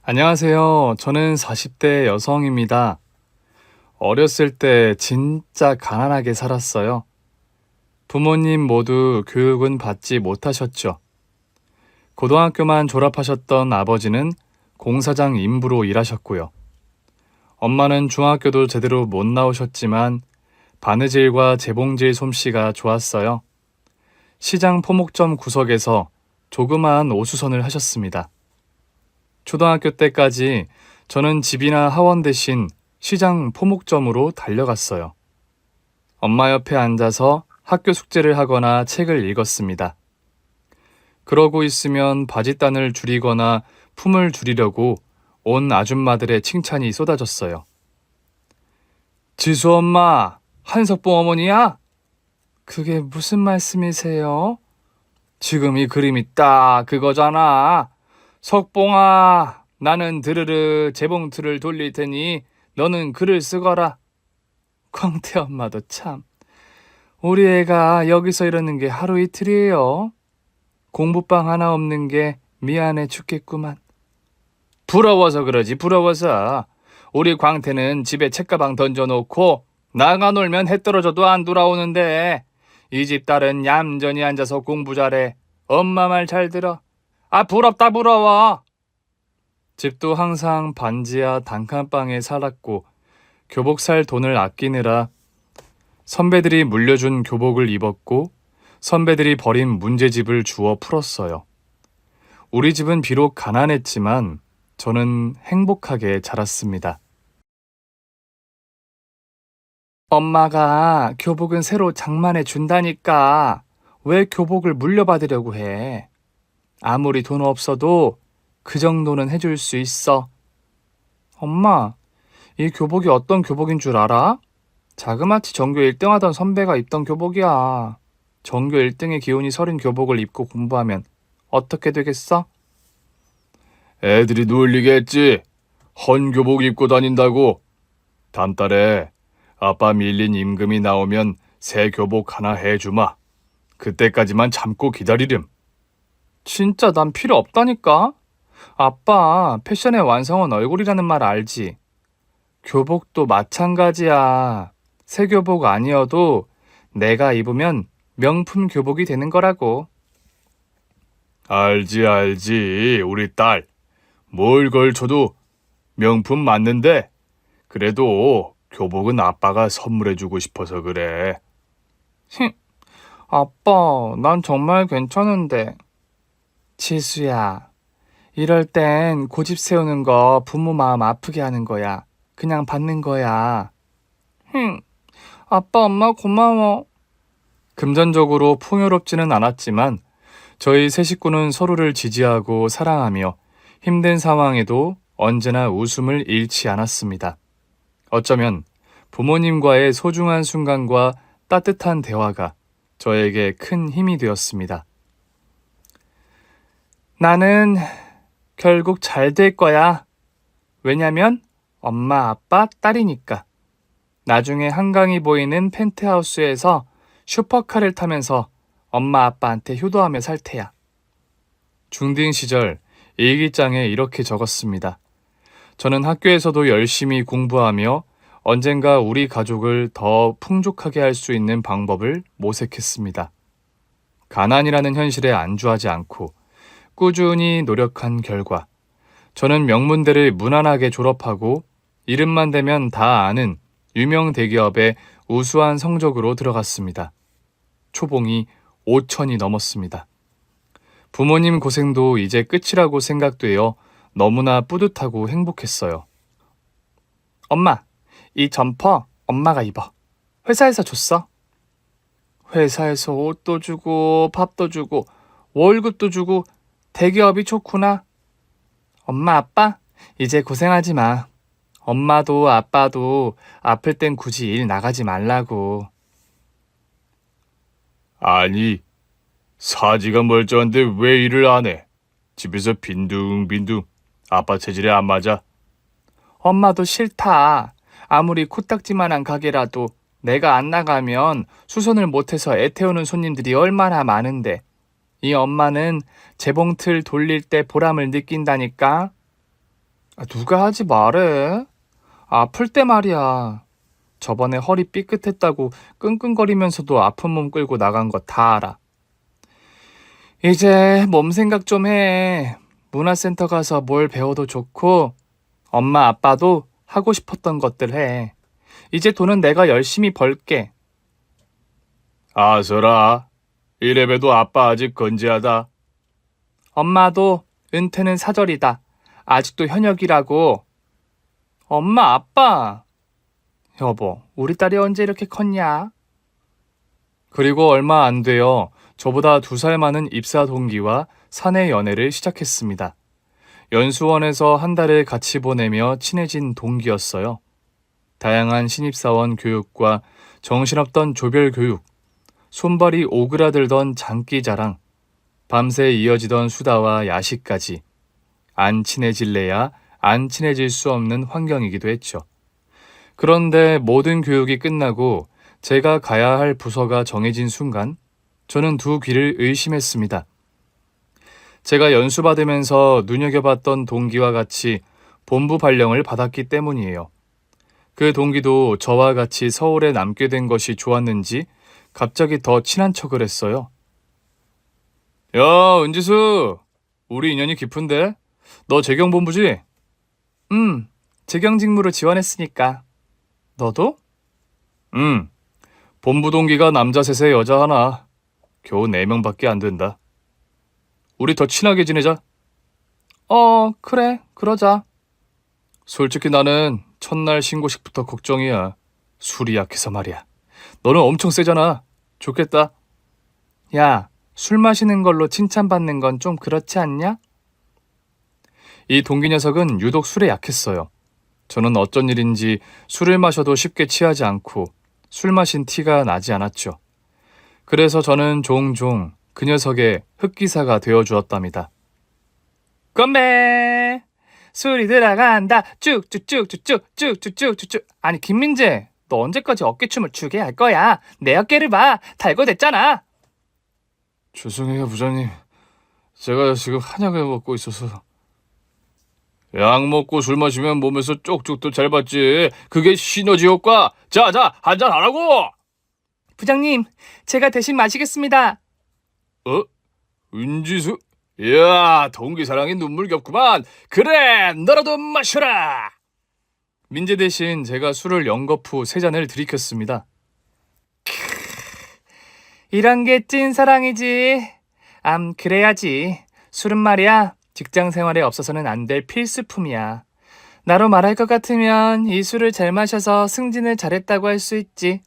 안녕하세요. 저는 40대 여성입니다. 어렸을 때 진짜 가난하게 살았어요. 부모님 모두 교육은 받지 못하셨죠. 고등학교만 졸업하셨던 아버지는 공사장 인부로 일하셨고요. 엄마는 중학교도 제대로 못 나오셨지만 바느질과 재봉질 솜씨가 좋았어요. 시장 포목점 구석에서 조그마한 오수선을 하셨습니다. 초등학교 때까지 저는 집이나 학원 대신 시장 포목점으로 달려갔어요. 엄마 옆에 앉아서 학교 숙제를 하거나 책을 읽었습니다. 그러고 있으면 바짓단을 줄이거나 품을 줄이려고 온 아줌마들의 칭찬이 쏟아졌어요. 지수 엄마, 한석봉 어머니야? 그게 무슨 말씀이세요? 지금 이 그림이 딱 그거잖아. 석봉아, 나는 드르르 재봉틀을 돌릴 테니 너는 글을 쓰거라. 광태 엄마도 참. 우리 애가 여기서 이러는 게 하루 이틀이에요. 공부방 하나 없는 게 미안해 죽겠구만. 부러워서 그러지, 부러워서. 우리 광태는 집에 책가방 던져놓고 나가 놀면 해 떨어져도 안 돌아오는데 이 집 딸은 얌전히 앉아서 공부 잘해. 엄마 말 잘 들어. 아, 부럽다 부러워. 집도 항상 반지하 단칸방에 살았고 교복 살 돈을 아끼느라 선배들이 물려준 교복을 입었고 선배들이 버린 문제집을 주워 풀었어요. 우리 집은 비록 가난했지만 저는 행복하게 자랐습니다. 엄마가 교복은 새로 장만해 준다니까 왜 교복을 물려받으려고 해? 아무리 돈 없어도 그 정도는 해줄 수 있어. 엄마, 이 교복이 어떤 교복인 줄 알아? 자그마치 전교 1등 하던 선배가 입던 교복이야. 전교 1등의 기운이 서린 교복을 입고 공부하면 어떻게 되겠어? 애들이 놀리겠지. 헌 교복 입고 다닌다고. 다음 달에 아빠 밀린 임금이 나오면 새 교복 하나 해주마. 그때까지만 참고 기다리렴. 진짜 난 필요 없다니까? 아빠, 패션의 완성은 얼굴이라는 말 알지? 교복도 마찬가지야. 새 교복 아니어도 내가 입으면 명품 교복이 되는 거라고. 알지, 우리 딸. 뭘 걸쳐도 명품 맞는데 그래도 교복은 아빠가 선물해주고 싶어서 그래. 아빠, 난 정말 괜찮은데. 지수야, 이럴 땐 고집 세우는 거 부모 마음 아프게 하는 거야. 그냥 받는 거야. 아빠, 엄마 고마워. 금전적으로 풍요롭지는 않았지만 저희 세 식구는 서로를 지지하고 사랑하며 힘든 상황에도 언제나 웃음을 잃지 않았습니다. 어쩌면 부모님과의 소중한 순간과 따뜻한 대화가 저에게 큰 힘이 되었습니다. 나는 결국 잘 될 거야. 왜냐면 엄마, 아빠, 딸이니까. 나중에 한강이 보이는 펜트하우스에서 슈퍼카를 타면서 엄마, 아빠한테 효도하며 살 테야. 중딩 시절 일기장에 이렇게 적었습니다. 저는 학교에서도 열심히 공부하며 언젠가 우리 가족을 더 풍족하게 할 수 있는 방법을 모색했습니다. 가난이라는 현실에 안주하지 않고 꾸준히 노력한 결과 저는 명문대를 무난하게 졸업하고 이름만 대면 다 아는 유명 대기업에 우수한 성적으로 들어갔습니다. 초봉이 5천이 넘었습니다. 부모님 고생도 이제 끝이라고 생각되어 너무나 뿌듯하고 행복했어요. 엄마, 이 점퍼 엄마가 입어. 회사에서 줬어. 회사에서 옷도 주고 밥도 주고 월급도 주고 대기업이 좋구나. 엄마, 아빠, 이제 고생하지 마. 엄마도 아빠도 아플 땐 굳이 일 나가지 말라고. 아니, 사지가 멀쩡한데 왜 일을 안 해? 집에서 빈둥빈둥 아빠 체질에 안 맞아. 엄마도 싫다. 아무리 코딱지만한 가게라도 내가 안 나가면 수선을 못해서 애 태우는 손님들이 얼마나 많은데 이 엄마는 재봉틀 돌릴 때 보람을 느낀다니까. 누가 하지 말해. 아플 때 말이야. 저번에 허리 삐끗했다고 끙끙거리면서도 아픈 몸 끌고 나간 거 다 알아. 이제 몸 생각 좀 해. 문화센터 가서 뭘 배워도 좋고 엄마 아빠도 하고 싶었던 것들 해. 이제 돈은 내가 열심히 벌게. 아서라. 이래봬도 아빠 아직 건재하다. 엄마도 은퇴는 사절이다. 아직도 현역이라고. 엄마 아빠. 여보, 우리 딸이 언제 이렇게 컸냐? 그리고 얼마 안 되어 저보다 2살 많은 입사 동기와 사내 연애를 시작했습니다. 연수원에서 한 달을 같이 보내며 친해진 동기였어요. 다양한 신입사원 교육과 정신없던 조별 교육, 손발이 오그라들던 장기자랑, 밤새 이어지던 수다와 야식까지 안 친해질래야 안 친해질 수 없는 환경이기도 했죠. 그런데 모든 교육이 끝나고 제가 가야 할 부서가 정해진 순간 저는 두 귀를 의심했습니다. 제가 연수받으면서 눈여겨봤던 동기와 같이 본부 발령을 받았기 때문이에요. 그 동기도 저와 같이 서울에 남게 된 것이 좋았는지 갑자기 더 친한 척을 했어요. 야, 은지수. 우리 인연이 깊은데? 너 재경본부지? 재경직무로 지원했으니까. 너도? 본부 동기가 남자 셋에 여자 하나. 겨우 4명밖에 안 된다. 우리 더 친하게 지내자. 그래, 그러자. 솔직히 나는 첫날 신고식부터 걱정이야. 술이 약해서 말이야. 너는 엄청 세잖아. 좋겠다. 야, 술 마시는 걸로 칭찬받는 건 좀 그렇지 않냐? 이 동기 녀석은 유독 술에 약했어요. 저는 어쩐 일인지 술을 마셔도 쉽게 취하지 않고 술 마신 티가 나지 않았죠. 그래서 저는 종종 그 녀석의 흑기사가 되어주었답니다. 건배! 술이 들어간다. 쭉쭉쭉쭉쭉쭉쭉쭉쭉. 아니 김민재, 너 언제까지 어깨춤을 추게 할 거야? 내 어깨를 봐. 달고됐잖아. 죄송해요 부장님. 제가 지금 한약을 먹고 있어서. 약 먹고 술 마시면 몸에서 쪽쪽도 잘 받지. 그게 시너지 효과. 자, 한잔 하라고. 부장님, 제가 대신 마시겠습니다. 은지수? 이야, 동기 사랑이 눈물겹구만. 그래, 너라도 마셔라. 민재 대신 제가 술을 연거푸 3잔을 들이켰습니다. 이런 게 찐 사랑이지. 그래야지. 술은 말이야, 직장 생활에 없어서는 안 될 필수품이야. 나로 말할 것 같으면 이 술을 잘 마셔서 승진을 잘했다고 할 수 있지.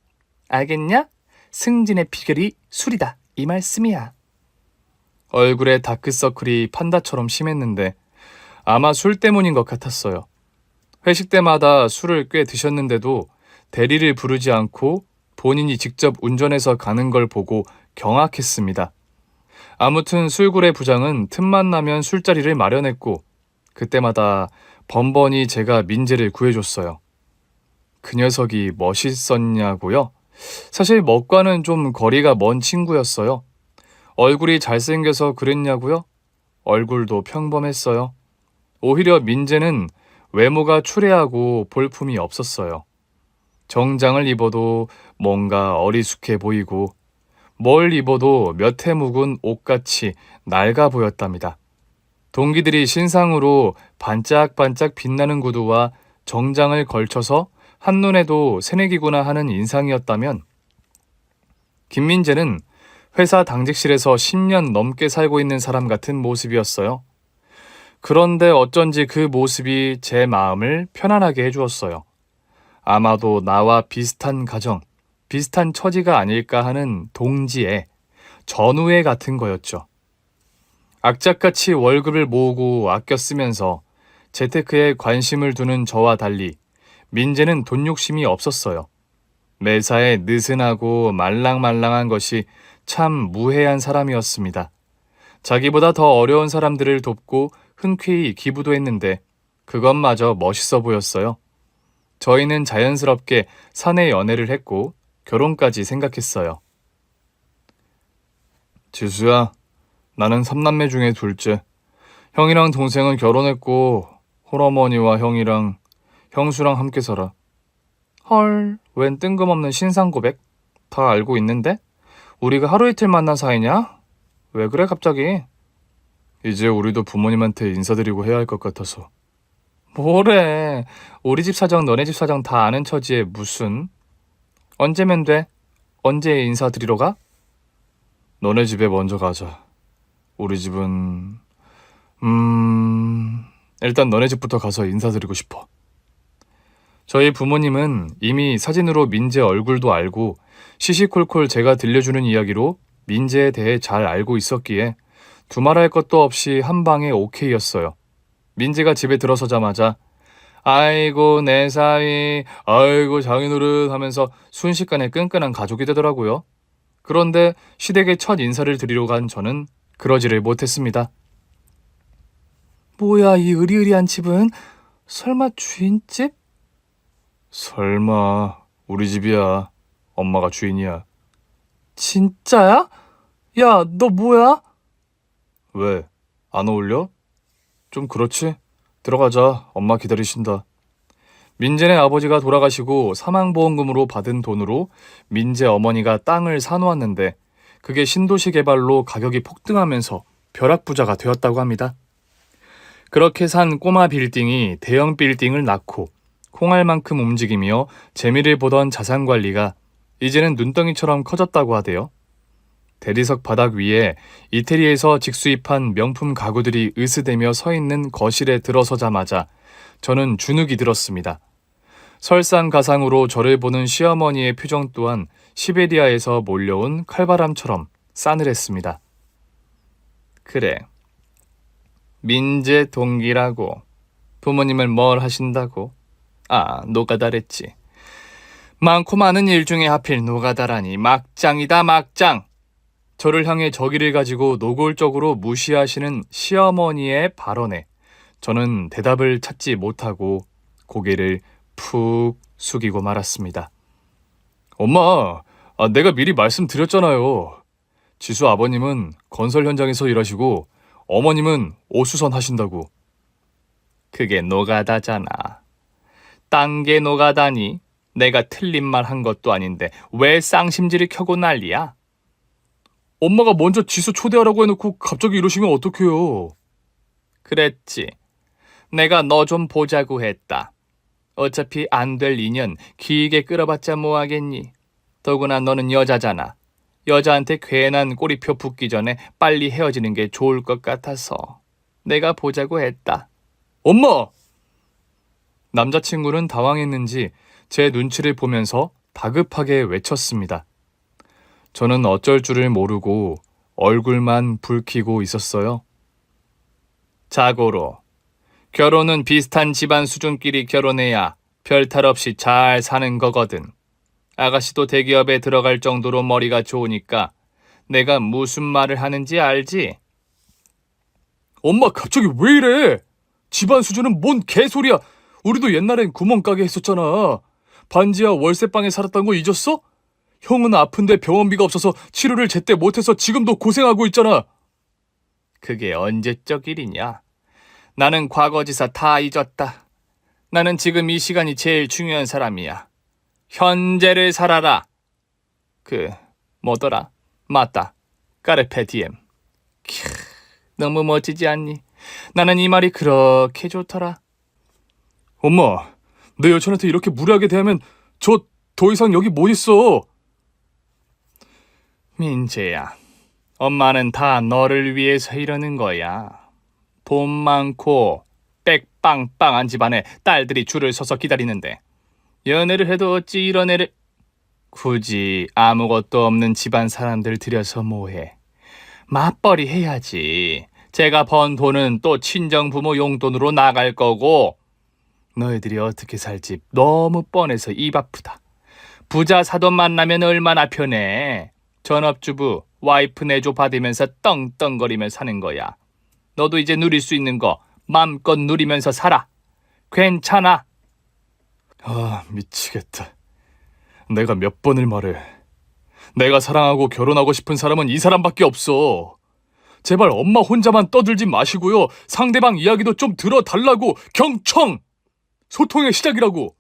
알겠냐? 승진의 비결이 술이다. 이 말씀이야. 얼굴에 다크서클이 판다처럼 심했는데 아마 술 때문인 것 같았어요. 회식 때마다 술을 꽤 드셨는데도 대리를 부르지 않고 본인이 직접 운전해서 가는 걸 보고 경악했습니다. 아무튼 술구래 부장은 틈만 나면 술자리를 마련했고 그때마다 번번이 제가 민재를 구해줬어요. 그 녀석이 멋있었냐고요? 사실 멋과는 좀 거리가 먼 친구였어요. 얼굴이 잘생겨서 그랬냐고요? 얼굴도 평범했어요. 오히려 민재는 외모가 추레하고 볼품이 없었어요. 정장을 입어도 뭔가 어리숙해 보이고 뭘 입어도 몇 해 묵은 옷같이 낡아 보였답니다. 동기들이 신상으로 반짝반짝 빛나는 구두와 정장을 걸쳐서 한눈에도 새내기구나 하는 인상이었다면 김민재는 회사 당직실에서 10년 넘게 살고 있는 사람 같은 모습이었어요. 그런데 어쩐지 그 모습이 제 마음을 편안하게 해주었어요. 아마도 나와 비슷한 가정, 비슷한 처지가 아닐까 하는 동지애, 전우애 같은 거였죠. 악착같이 월급을 모으고 아껴 쓰면서 재테크에 관심을 두는 저와 달리 민재는 돈 욕심이 없었어요. 매사에 느슨하고 말랑말랑한 것이 참 무해한 사람이었습니다. 자기보다 더 어려운 사람들을 돕고 흔쾌히 기부도 했는데 그것마저 멋있어 보였어요. 저희는 자연스럽게 사내 연애를 했고 결혼까지 생각했어요. 지수야, 나는 3남매 중에 둘째. 형이랑 동생은 결혼했고 홀어머니와 형이랑 형수랑 함께 살아. 헐, 웬 뜬금없는 신상 고백? 다 알고 있는데? 우리가 하루 이틀 만난 사이냐? 왜 그래 갑자기? 이제 우리도 부모님한테 인사드리고 해야 할 것 같아서. 뭐래? 우리 집 사정 너네 집 사정 다 아는 처지에 무슨? 언제면 돼? 언제 인사드리러 가? 너네 집에 먼저 가자. 우리 집은 일단 너네 집부터 가서 인사드리고 싶어. 저희 부모님은 이미 사진으로 민재 얼굴도 알고 시시콜콜 제가 들려주는 이야기로 민재에 대해 잘 알고 있었기에 두말할 것도 없이 한 방에 오케이였어요. 민재가 집에 들어서자마자 아이고 내 사위, 아이고 장인어른 하면서 순식간에 끈끈한 가족이 되더라고요. 그런데 시댁에 첫 인사를 드리러 간 저는 그러지를 못했습니다. 뭐야 이 으리으리한 집은? 설마 주인집? 설마 우리 집이야. 엄마가 주인이야. 진짜야? 야, 너 뭐야? 왜? 안 어울려? 좀 그렇지? 들어가자. 엄마 기다리신다. 민재네 아버지가 돌아가시고 사망보험금으로 받은 돈으로 민재 어머니가 땅을 사놓았는데 그게 신도시 개발로 가격이 폭등하면서 벼락부자가 되었다고 합니다. 그렇게 산 꼬마 빌딩이 대형 빌딩을 낳고 콩알만큼 움직이며 재미를 보던 자산관리가 이제는 눈덩이처럼 커졌다고 하대요. 대리석 바닥 위에 이태리에서 직수입한 명품 가구들이 으스대며 서 있는 거실에 들어서자마자 저는 주눅이 들었습니다. 설상가상으로 저를 보는 시어머니의 표정 또한 시베리아에서 몰려온 칼바람처럼 싸늘했습니다. 그래, 민재 동기라고. 부모님을 뭘 하신다고? 아, 노가다랬지. 많고 많은 일 중에 하필 노가다라니 막장이다 막장. 저를 향해 저기를 가지고 노골적으로 무시하시는 시어머니의 발언에 저는 대답을 찾지 못하고 고개를 푹 숙이고 말았습니다. 엄마, 내가 미리 말씀드렸잖아요. 지수 아버님은 건설 현장에서 일하시고 어머님은 오수선 하신다고. 그게 노가다잖아. 딴 게 노가다니? 내가 틀린 말 한 것도 아닌데 왜 쌍심지를 켜고 난리야? 엄마가 먼저 지수 초대하라고 해놓고 갑자기 이러시면 어떡해요? 그랬지. 내가 너 좀 보자고 했다. 어차피 안 될 인연 길게 끌어봤자 뭐하겠니? 더구나 너는 여자잖아. 여자한테 괜한 꼬리표 붙기 전에 빨리 헤어지는 게 좋을 것 같아서 내가 보자고 했다. 엄마! 남자친구는 당황했는지 제 눈치를 보면서 다급하게 외쳤습니다. 저는 어쩔 줄을 모르고 얼굴만 붉히고 있었어요. 자고로 결혼은 비슷한 집안 수준끼리 결혼해야 별탈 없이 잘 사는 거거든. 아가씨도 대기업에 들어갈 정도로 머리가 좋으니까 내가 무슨 말을 하는지 알지? 엄마 갑자기 왜 이래? 집안 수준은 뭔 개소리야. 우리도 옛날엔 구멍가게 했었잖아. 반지하 월세방에 살았던 거 잊었어? 형은 아픈데 병원비가 없어서 치료를 제때 못해서 지금도 고생하고 있잖아. 그게 언제적 일이냐? 나는 과거지사 다 잊었다. 나는 지금 이 시간이 제일 중요한 사람이야. 현재를 살아라. 뭐더라? 맞다. 까르페 디엠. 너무 멋지지 않니? 나는 이 말이 그렇게 좋더라. 엄마, 내 여친한테 이렇게 무례하게 대하면 저 더 이상 여기 못 있어. 민재야, 엄마는 다 너를 위해서 이러는 거야. 돈 많고 빽빵빵한 집안에 딸들이 줄을 서서 기다리는데 연애를 해도 어찌 이런 애를... 굳이 아무것도 없는 집안 사람들 들여서 뭐해. 맞벌이 해야지. 제가 번 돈은 또 친정부모 용돈으로 나갈 거고. 너희들이 어떻게 살지 너무 뻔해서 입 아프다. 부자 사돈 만나면 얼마나 편해. 전업주부 와이프 내조 받으면서 떵떵거리며 사는 거야. 너도 이제 누릴 수 있는 거 맘껏 누리면서 살아. 괜찮아. 미치겠다. 내가 몇 번을 말해. 내가 사랑하고 결혼하고 싶은 사람은 이 사람밖에 없어. 제발 엄마 혼자만 떠들지 마시고요. 상대방 이야기도 좀 들어달라고. 경청! 소통의 시작이라고.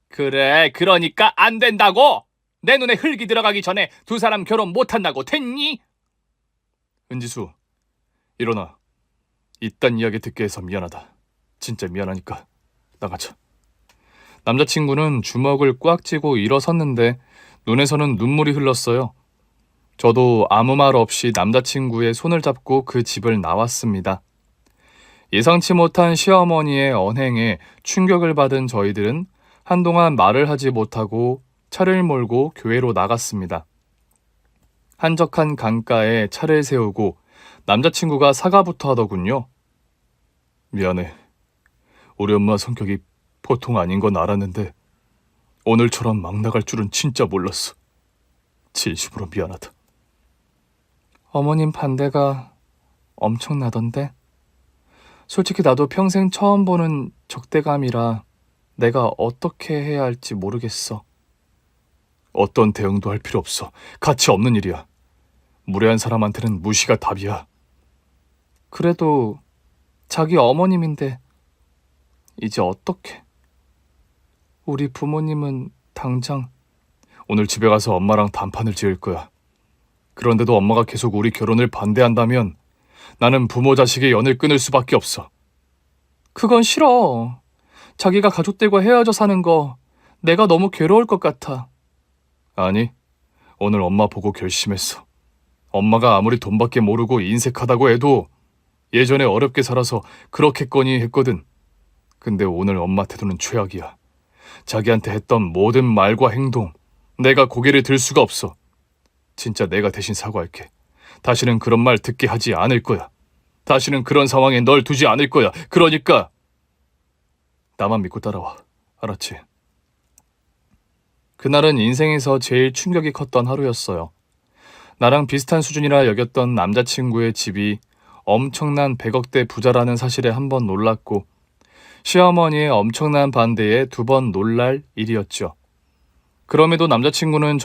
그래, 그러니까 안 된다고. 내 눈에 흙이 들어가기 전에 두 사람 결혼 못한다고 됐니? 은지수, 일어나. 이딴 이야기 듣게 해서 미안하다. 진짜 미안하니까 나가자. 남자친구는 주먹을 꽉 쥐고 일어섰는데 눈에서는 눈물이 흘렀어요. 저도 아무 말 없이 남자친구의 손을 잡고 그 집을 나왔습니다. 예상치 못한 시어머니의 언행에 충격을 받은 저희들은 한동안 말을 하지 못하고 차를 몰고 교회로 나갔습니다. 한적한 강가에 차를 세우고 남자친구가 사과부터 하더군요. 미안해. 우리 엄마 성격이 보통 아닌 건 알았는데 오늘처럼 막 나갈 줄은 진짜 몰랐어. 진심으로 미안하다. 어머님 반대가 엄청나던데? 솔직히 나도 평생 처음 보는 적대감이라 내가 어떻게 해야 할지 모르겠어. 어떤 대응도 할 필요 없어. 가치 없는 일이야. 무례한 사람한테는 무시가 답이야. 그래도 자기 어머님인데 이제 어떡해. 우리 부모님은 당장 오늘 집에 가서 엄마랑 단판을 지을 거야. 그런데도 엄마가 계속 우리 결혼을 반대한다면 나는 부모 자식의 연을 끊을 수밖에 없어. 그건 싫어. 자기가 가족들과 헤어져 사는 거 내가 너무 괴로울 것 같아. 아니, 오늘 엄마 보고 결심했어. 엄마가 아무리 돈밖에 모르고 인색하다고 해도 예전에 어렵게 살아서 그렇겠거니 했거든. 근데 오늘 엄마 태도는 최악이야. 자기한테 했던 모든 말과 행동, 내가 고개를 들 수가 없어. 진짜 내가 대신 사과할게. 다시는 그런 말 듣게 하지 않을 거야. 다시는 그런 상황에 널 두지 않을 거야. 그러니까 나만 믿고 따라와. 알았지? 그날은 인생에서 제일 충격이 컸던 하루였어요. 나랑 비슷한 수준이라 여겼던 남자친구의 집이 엄청난 100억대 부자라는 사실에 한 번 놀랐고 시어머니의 엄청난 반대에 두 번 놀랄 일이었죠. 그럼에도 남자친구는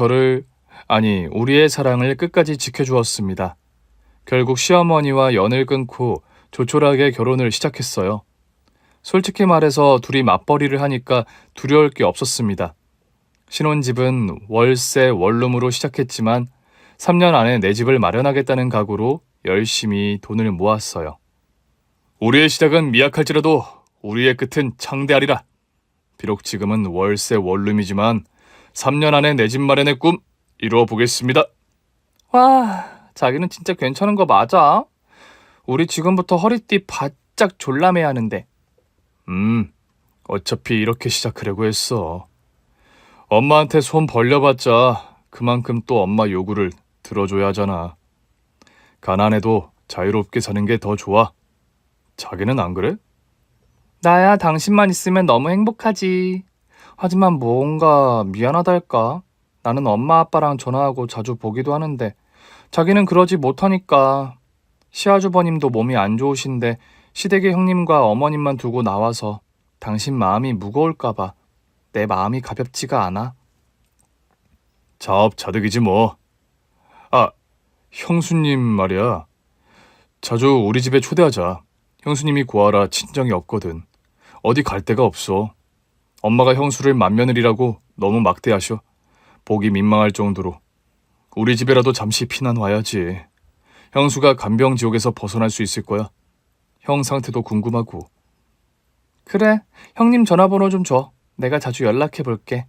우리의 사랑을 끝까지 지켜주었습니다. 결국 시어머니와 연을 끊고 조촐하게 결혼을 시작했어요. 솔직히 말해서 둘이 맞벌이를 하니까 두려울 게 없었습니다. 신혼집은 월세 원룸으로 시작했지만 3년 안에 내 집을 마련하겠다는 각오로 열심히 돈을 모았어요. 우리의 시작은 미약할지라도 우리의 끝은 창대하리라. 비록 지금은 월세 원룸이지만 3년 안에 내 집 마련의 꿈 이루어 보겠습니다. 와, 자기는 진짜 괜찮은 거 맞아? 우리 지금부터 허리띠 바짝 졸라매야 하는데. 어차피 이렇게 시작하려고 했어. 엄마한테 손 벌려봤자 그만큼 또 엄마 요구를 들어줘야 하잖아. 가난해도 자유롭게 사는 게 더 좋아. 자기는 안 그래? 나야 당신만 있으면 너무 행복하지. 하지만 뭔가 미안하달까? 나는 엄마 아빠랑 전화하고 자주 보기도 하는데 자기는 그러지 못하니까. 시아주버님도 몸이 안 좋으신데 시댁의 형님과 어머님만 두고 나와서 당신 마음이 무거울까봐 내 마음이 가볍지가 않아. 자업자득이지 뭐. 아, 형수님 말이야. 자주 우리 집에 초대하자. 형수님이 고아라 친정이 없거든. 어디 갈 데가 없어. 엄마가 형수를 맏며느리라고 너무 막대하셔. 보기 민망할 정도로. 우리 집에라도 잠시 피난 와야지. 형수가 간병지옥에서 벗어날 수 있을 거야. 형 상태도 궁금하고. 그래, 형님 전화번호 좀 줘. 내가 자주 연락해 볼게.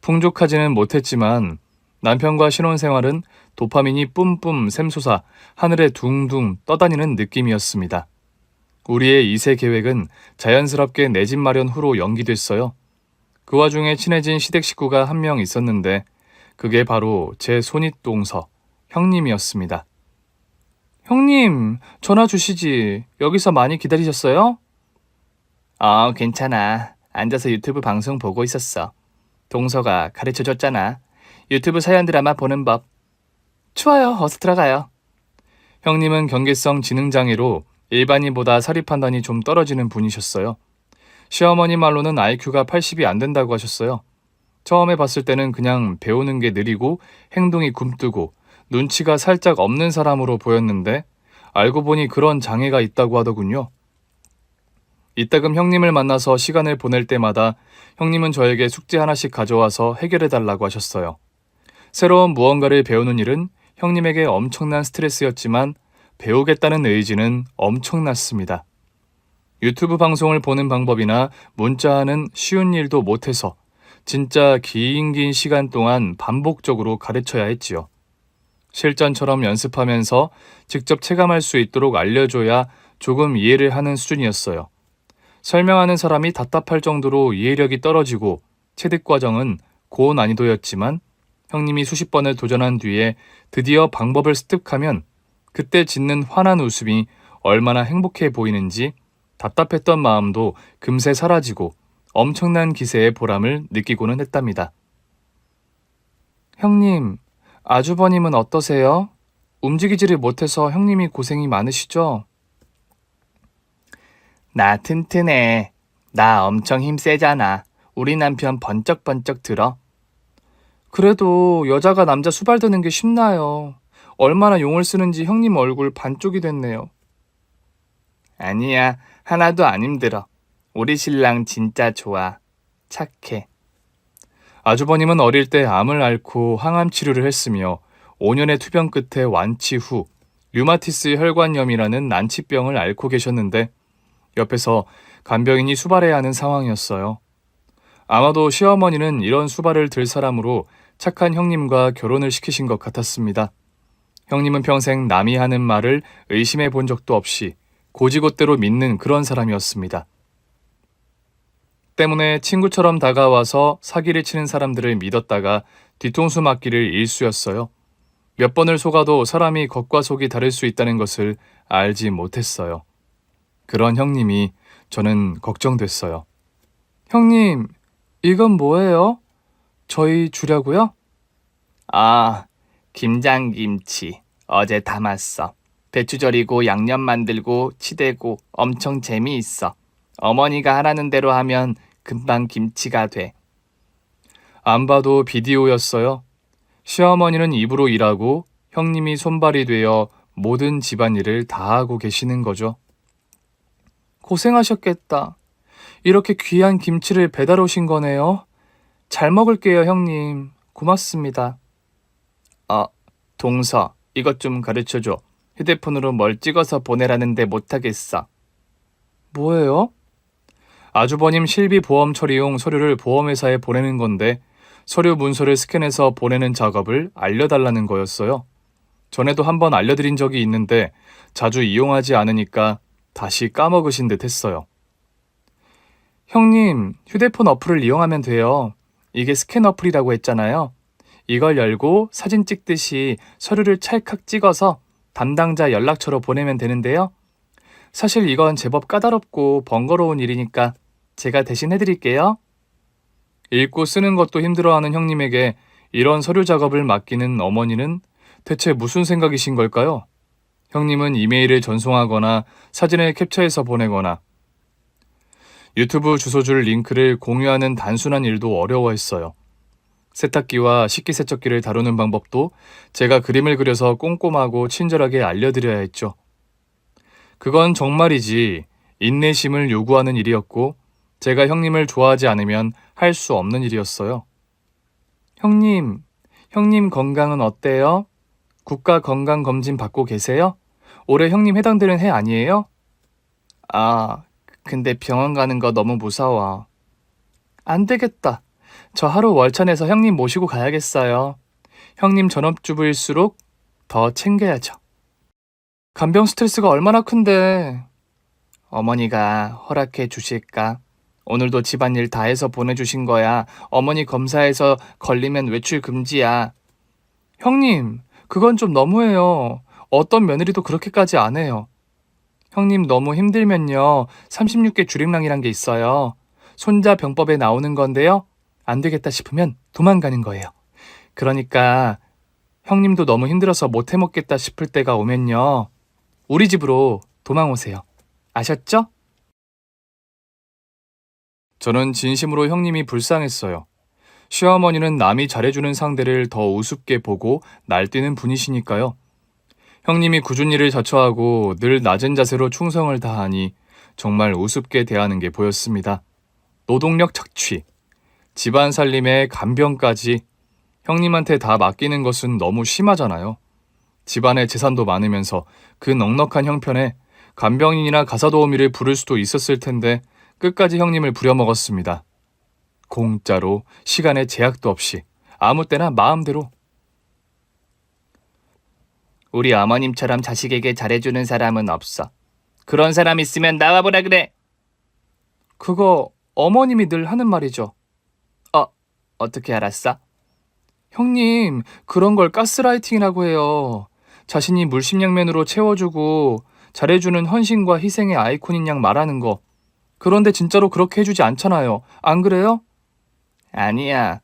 풍족하지는 못했지만 남편과 신혼생활은 도파민이 뿜뿜 샘솟아 하늘에 둥둥 떠다니는 느낌이었습니다. 우리의 2세 계획은 자연스럽게 내 집 마련 후로 연기됐어요. 그 와중에 친해진 시댁 식구가 한 명 있었는데 그게 바로 제 손윗동서 형님이었습니다. 형님, 전화 주시지. 여기서 많이 기다리셨어요? 괜찮아. 앉아서 유튜브 방송 보고 있었어. 동서가 가르쳐줬잖아. 유튜브 사연 드라마 보는 법. 좋아요. 어서 들어가요. 형님은 경계성 지능장애로 일반인보다 사리 판단이 좀 떨어지는 분이셨어요. 시어머니 말로는 IQ가 80이 안 된다고 하셨어요. 처음에 봤을 때는 그냥 배우는 게 느리고 행동이 굼뜨고 눈치가 살짝 없는 사람으로 보였는데 알고 보니 그런 장애가 있다고 하더군요. 이따금 형님을 만나서 시간을 보낼 때마다 형님은 저에게 숙제 하나씩 가져와서 해결해 달라고 하셨어요. 새로운 무언가를 배우는 일은 형님에게 엄청난 스트레스였지만 배우겠다는 의지는 엄청났습니다. 유튜브 방송을 보는 방법이나 문자하는 쉬운 일도 못해서 진짜 긴 시간 동안 반복적으로 가르쳐야 했지요. 실전처럼 연습하면서 직접 체감할 수 있도록 알려줘야 조금 이해를 하는 수준이었어요. 설명하는 사람이 답답할 정도로 이해력이 떨어지고 체득 과정은 고난이도였지만 형님이 수십 번을 도전한 뒤에 드디어 방법을 습득하면 그때 짓는 환한 웃음이 얼마나 행복해 보이는지 답답했던 마음도 금세 사라지고 엄청난 기세의 보람을 느끼고는 했답니다. 형님, 아주버님은 어떠세요? 움직이지를 못해서 형님이 고생이 많으시죠? 나 튼튼해. 나 엄청 힘세잖아. 우리 남편 번쩍번쩍 들어. 그래도 여자가 남자 수발 드는 게 쉽나요? 얼마나 용을 쓰는지 형님 얼굴 반쪽이 됐네요. 아니야, 하나도 안 힘들어. 우리 신랑 진짜 좋아. 착해. 아주버님은 어릴 때 암을 앓고 항암 치료를 했으며 5년의 투병 끝에 완치 후 류마티스 혈관염이라는 난치병을 앓고 계셨는데 옆에서 간병인이 수발해야 하는 상황이었어요. 아마도 시어머니는 이런 수발을 들 사람으로 착한 형님과 결혼을 시키신 것 같았습니다. 형님은 평생 남이 하는 말을 의심해 본 적도 없이 고지곳대로 믿는 그런 사람이었습니다. 때문에 친구처럼 다가와서 사기를 치는 사람들을 믿었다가 뒤통수 맞기를 일쑤였어요. 몇 번을 속아도 사람이 겉과 속이 다를 수 있다는 것을 알지 못했어요. 그런 형님이 저는 걱정됐어요. 형님, 이건 뭐예요? 저희 주려고요? 아, 김장김치. 어제 담았어. 배추 절이고 양념 만들고 치대고 엄청 재미있어. 어머니가 하라는 대로 하면 금방 김치가 돼. 안 봐도 비디오였어요. 시어머니는 입으로 일하고 형님이 손발이 되어 모든 집안일을 다 하고 계시는 거죠. 고생하셨겠다. 이렇게 귀한 김치를 배달 오신 거네요. 잘 먹을게요, 형님. 고맙습니다. 동서, 이것 좀 가르쳐줘. 휴대폰으로 뭘 찍어서 보내라는데 못하겠어. 뭐예요? 아주버님 실비 보험 처리용 서류를 보험회사에 보내는 건데 서류 문서를 스캔해서 보내는 작업을 알려달라는 거였어요. 전에도 한번 알려드린 적이 있는데 자주 이용하지 않으니까 다시 까먹으신 듯 했어요. 형님, 휴대폰 어플을 이용하면 돼요. 이게 스캔 어플이라고 했잖아요. 이걸 열고 사진 찍듯이 서류를 찰칵 찍어서 담당자 연락처로 보내면 되는데요. 사실 이건 제법 까다롭고 번거로운 일이니까 제가 대신 해드릴게요. 읽고 쓰는 것도 힘들어하는 형님에게 이런 서류 작업을 맡기는 어머니는 대체 무슨 생각이신 걸까요? 형님은 이메일을 전송하거나 사진을 캡처해서 보내거나 유튜브 주소줄 링크를 공유하는 단순한 일도 어려워했어요. 세탁기와 식기세척기를 다루는 방법도 제가 그림을 그려서 꼼꼼하고 친절하게 알려드려야 했죠. 그건 정말이지 인내심을 요구하는 일이었고 제가 형님을 좋아하지 않으면 할 수 없는 일이었어요. 형님 건강은 어때요? 국가건강검진 받고 계세요? 올해 형님 해당되는 해 아니에요? 근데 병원 가는 거 너무 무서워. 안 되겠다. 저 하루 월차 내서 형님 모시고 가야겠어요. 형님 전업주부일수록 더 챙겨야죠. 간병 스트레스가 얼마나 큰데. 어머니가 허락해 주실까? 오늘도 집안일 다 해서 보내주신 거야. 어머니 검사해서 걸리면 외출 금지야. 형님, 그건 좀 너무해요. 어떤 며느리도 그렇게까지 안 해요. 형님 너무 힘들면요. 36개 줄임랑이란 게 있어요. 손자 병법에 나오는 건데요. 안 되겠다 싶으면 도망가는 거예요. 그러니까 형님도 너무 힘들어서 못 해먹겠다 싶을 때가 오면요. 우리 집으로 도망 오세요. 아셨죠? 저는 진심으로 형님이 불쌍했어요. 시어머니는 남이 잘해주는 상대를 더 우습게 보고 날뛰는 분이시니까요. 형님이 꾸준히 일을 자처하고 늘 낮은 자세로 충성을 다하니 정말 우습게 대하는 게 보였습니다. 노동력 착취, 집안 살림에 간병까지 형님한테 다 맡기는 것은 너무 심하잖아요. 집안에 재산도 많으면서 그 넉넉한 형편에 간병인이나 가사도우미를 부를 수도 있었을 텐데 끝까지 형님을 부려먹었습니다. 공짜로, 시간에 제약도 없이, 아무 때나 마음대로. 우리 어머님처럼 자식에게 잘해주는 사람은 없어. 그런 사람 있으면 나와보라 그래. 그거 어머님이 늘 하는 말이죠. 어떻게 알았어? 형님, 그런 걸 가스라이팅이라고 해요. 자신이 물심양면으로 채워주고 잘해주는 헌신과 희생의 아이콘인 양 말하는 거. 그런데 진짜로 그렇게 해주지 않잖아요. 안 그래요? 아니야.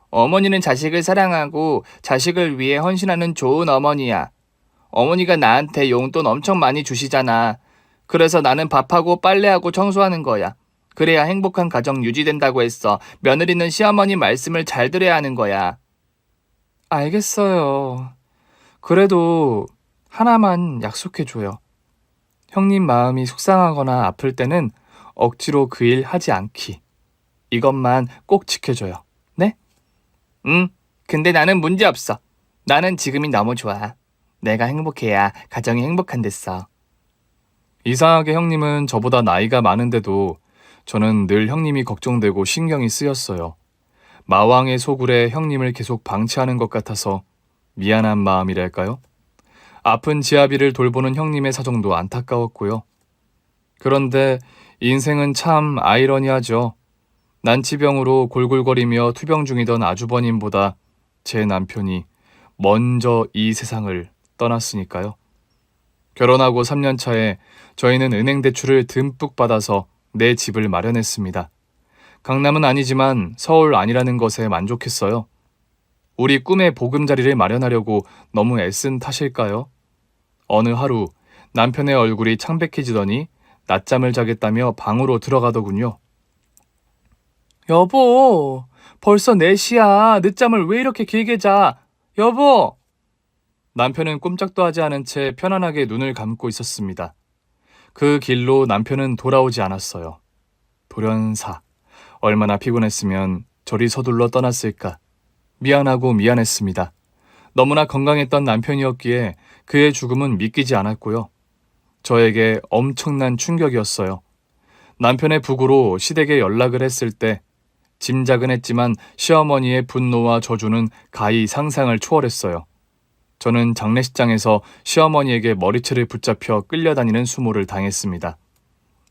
어머니는 자식을 사랑하고 자식을 위해 헌신하는 좋은 어머니야. 어머니가 나한테 용돈 엄청 많이 주시잖아. 그래서 나는 밥하고 빨래하고 청소하는 거야. 그래야 행복한 가정 유지된다고 했어. 며느리는 시어머니 말씀을 잘 들어야 하는 거야. 알겠어요. 그래도 하나만 약속해줘요. 형님 마음이 속상하거나 아플 때는 억지로 그 일 하지 않기. 이것만 꼭 지켜줘요. 네? 근데 나는 문제 없어. 나는 지금이 너무 좋아. 내가 행복해야 가정이 행복한댔어. 이상하게 형님은 저보다 나이가 많은데도 저는 늘 형님이 걱정되고 신경이 쓰였어요. 마왕의 소굴에 형님을 계속 방치하는 것 같아서 미안한 마음이랄까요? 아픈 지아비를 돌보는 형님의 사정도 안타까웠고요. 그런데 인생은 참 아이러니하죠. 난치병으로 골골거리며 투병 중이던 아주버님보다 제 남편이 먼저 이 세상을 떠났으니까요. 결혼하고 3년 차에 저희는 은행 대출을 듬뿍 받아서 내 집을 마련했습니다. 강남은 아니지만 서울 아니라는 것에 만족했어요. 우리 꿈의 보금자리를 마련하려고 너무 애쓴 탓일까요? 어느 하루 남편의 얼굴이 창백해지더니 낮잠을 자겠다며 방으로 들어가더군요. 여보, 벌써 4시야. 늦잠을 왜 이렇게 길게 자? 여보! 남편은 꼼짝도 하지 않은 채 편안하게 눈을 감고 있었습니다. 그 길로 남편은 돌아오지 않았어요. 돌연사. 얼마나 피곤했으면 저리 서둘러 떠났을까. 미안하고 미안했습니다. 너무나 건강했던 남편이었기에 그의 죽음은 믿기지 않았고요. 저에게 엄청난 충격이었어요. 남편의 부고로 시댁에 연락을 했을 때 짐작은 했지만 시어머니의 분노와 저주는 가히 상상을 초월했어요. 저는 장례식장에서 시어머니에게 머리채를 붙잡혀 끌려다니는 수모를 당했습니다.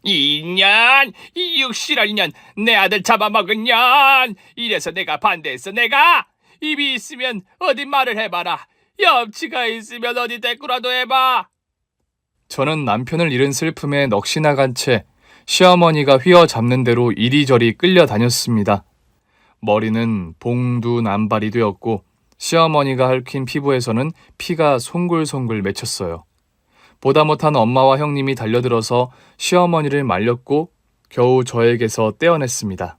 이년! 이 육실할 년! 내 아들 잡아먹은 년! 이래서 내가 반대했어, 내가! 입이 있으면 어디 말을 해봐라. 염치가 있으면 어디 대꾸라도 해봐. 저는 남편을 잃은 슬픔에 넋이 나간 채 시어머니가 휘어잡는 대로 이리저리 끌려다녔습니다. 머리는 봉두남발이 되었고 시어머니가 핥힌 피부에서는 피가 송글송글 맺혔어요. 보다 못한 엄마와 형님이 달려들어서 시어머니를 말렸고 겨우 저에게서 떼어냈습니다.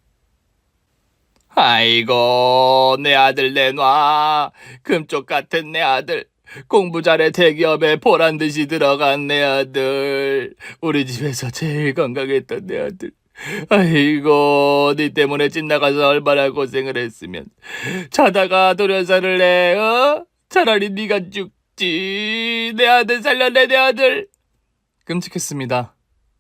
아이고, 내 아들 내놔. 금쪽 같은 내 아들. 공부 잘해 대기업에 보란듯이 들어간 내 아들. 우리 집에서 제일 건강했던 내 아들. 아이고, 네 때문에 집 나가서 얼마나 고생을 했으면 자다가 돌연사를 해. 차라리 네가 죽지. 내 아들 살려내, 내 아들. 끔찍했습니다.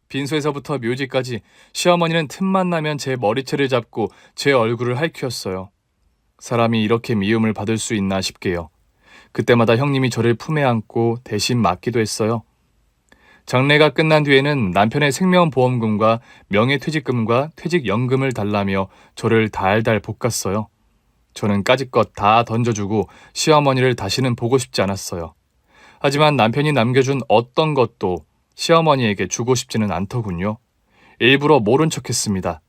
빈소에서부터 묘지까지 시어머니는 틈만 나면 제 머리채를 잡고 제 얼굴을 핥혔어요. 사람이 이렇게 미움을 받을 수 있나 싶게요. 그때마다 형님이 저를 품에 안고 대신 맞기도 했어요. 장례가 끝난 뒤에는 남편의 생명보험금과 명예퇴직금과 퇴직연금을 달라며 저를 달달 볶았어요. 저는 까짓것 다 던져주고 시어머니를 다시는 보고 싶지 않았어요. 하지만 남편이 남겨준 어떤 것도 시어머니에게 주고 싶지는 않더군요. 일부러 모른 척했습니다.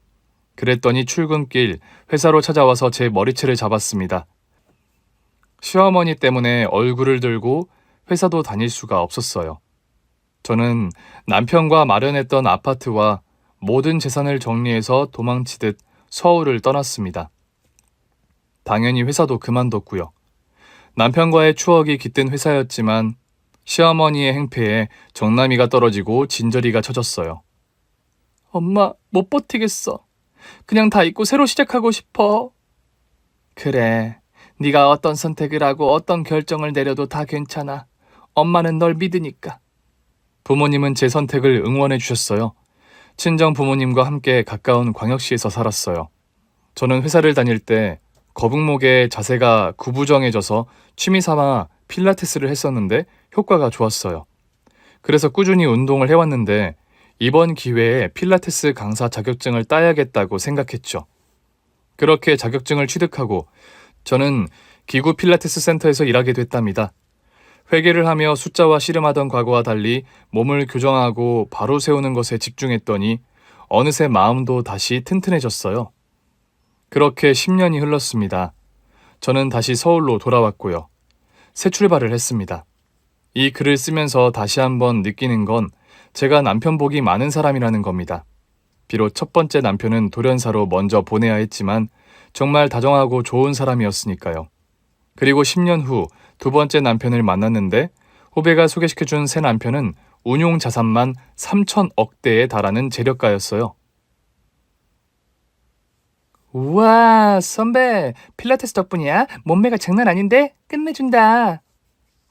그랬더니 출근길 회사로 찾아와서 제 머리채를 잡았습니다. 시어머니 때문에 얼굴을 들고 회사도 다닐 수가 없었어요. 저는 남편과 마련했던 아파트와 모든 재산을 정리해서 도망치듯 서울을 떠났습니다. 당연히 회사도 그만뒀고요. 남편과의 추억이 깃든 회사였지만 시어머니의 행패에 정남이가 떨어지고 진저리가 쳐졌어요. 엄마, 못 버티겠어. 그냥 다 잊고 새로 시작하고 싶어. 그래, 네가 어떤 선택을 하고 어떤 결정을 내려도 다 괜찮아. 엄마는 널 믿으니까. 부모님은 제 선택을 응원해 주셨어요. 친정 부모님과 함께 가까운 광역시에서 살았어요. 저는 회사를 다닐 때 거북목의 자세가 구부정해져서 취미 삼아 필라테스를 했었는데 효과가 좋았어요. 그래서 꾸준히 운동을 해왔는데 이번 기회에 필라테스 강사 자격증을 따야겠다고 생각했죠. 그렇게 자격증을 취득하고 저는 기구 필라테스 센터에서 일하게 됐답니다. 회계를 하며 숫자와 씨름하던 과거와 달리 몸을 교정하고 바로 세우는 것에 집중했더니 어느새 마음도 다시 튼튼해졌어요. 그렇게 10년이 흘렀습니다. 저는 다시 서울로 돌아왔고요. 새 출발을 했습니다. 이 글을 쓰면서 다시 한번 느끼는 건 제가 남편 복이 많은 사람이라는 겁니다. 비록 첫 번째 남편은 돌연사로 먼저 보내야 했지만 정말 다정하고 좋은 사람이었으니까요. 그리고 10년 후 두 번째 남편을 만났는데 후배가 소개시켜준 새 남편은 운용 자산만 3천억대에 달하는 재력가였어요. 우와, 선배, 필라테스 덕분이야? 몸매가 장난 아닌데? 끝내준다.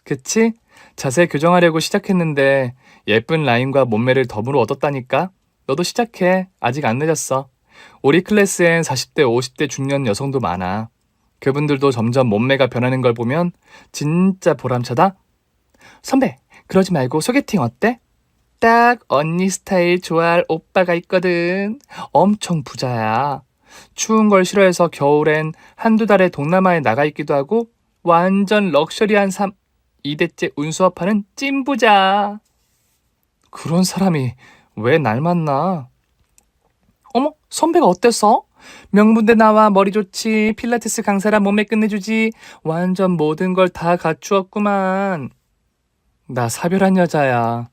그치? 자세 교정하려고 시작했는데 예쁜 라인과 몸매를 덤으로 얻었다니까? 너도 시작해. 아직 안 늦었어. 우리 클래스엔 40대, 50대 중년 여성도 많아. 그분들도 점점 몸매가 변하는 걸 보면 진짜 보람차다. 선배, 그러지 말고 소개팅 어때? 딱 언니 스타일 좋아할 오빠가 있거든. 엄청 부자야. 추운 걸 싫어해서 겨울엔 한두 달에 동남아에 나가 있기도 하고 완전 럭셔리한 삶. 2대째 운수업하는 찐부자. 그런 사람이 왜 날 만나? 어머, 선배가 어땠어? 명문대 나와 머리 좋지, 필라테스 강사라 몸매 끝내주지, 완전 모든 걸 다 갖추었구만. 나 사별한 여자야.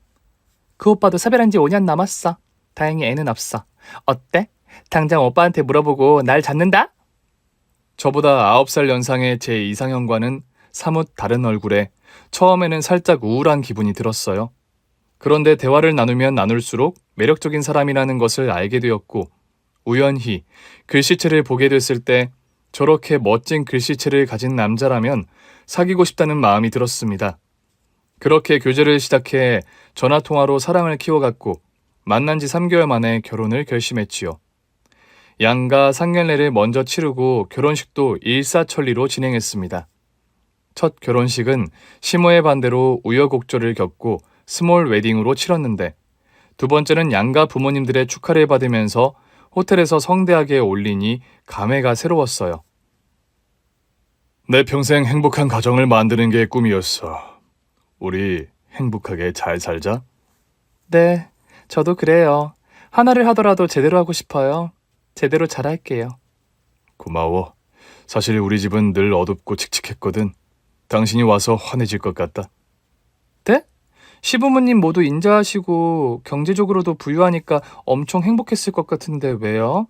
그 오빠도 사별한 지 5년 남았어. 다행히 애는 없어. 어때? 당장 오빠한테 물어보고 날 잡는다? 저보다 9살 연상의 제 이상형과는 사뭇 다른 얼굴에 처음에는 살짝 우울한 기분이 들었어요. 그런데 대화를 나누면 나눌수록 매력적인 사람이라는 것을 알게 되었고 우연히 글씨체를 보게 됐을 때 저렇게 멋진 글씨체를 가진 남자라면 사귀고 싶다는 마음이 들었습니다. 그렇게 교제를 시작해 전화통화로 사랑을 키워갔고 만난 지 3개월 만에 결혼을 결심했지요. 양가 상견례를 먼저 치르고 결혼식도 일사천리로 진행했습니다. 첫 결혼식은 시모의 반대로 우여곡절을 겪고 스몰 웨딩으로 치렀는데 두 번째는 양가 부모님들의 축하를 받으면서 호텔에서 성대하게 올리니 감회가 새로웠어요. 내 평생 행복한 가정을 만드는 게 꿈이었어. 우리 행복하게 잘 살자. 네, 저도 그래요. 하나를 하더라도 제대로 하고 싶어요. 제대로 잘할게요. 고마워. 사실 우리 집은 늘 어둡고 칙칙했거든. 당신이 와서 환해질 것 같다. 네? 시부모님 모두 인자하시고 경제적으로도 부유하니까 엄청 행복했을 것 같은데 왜요?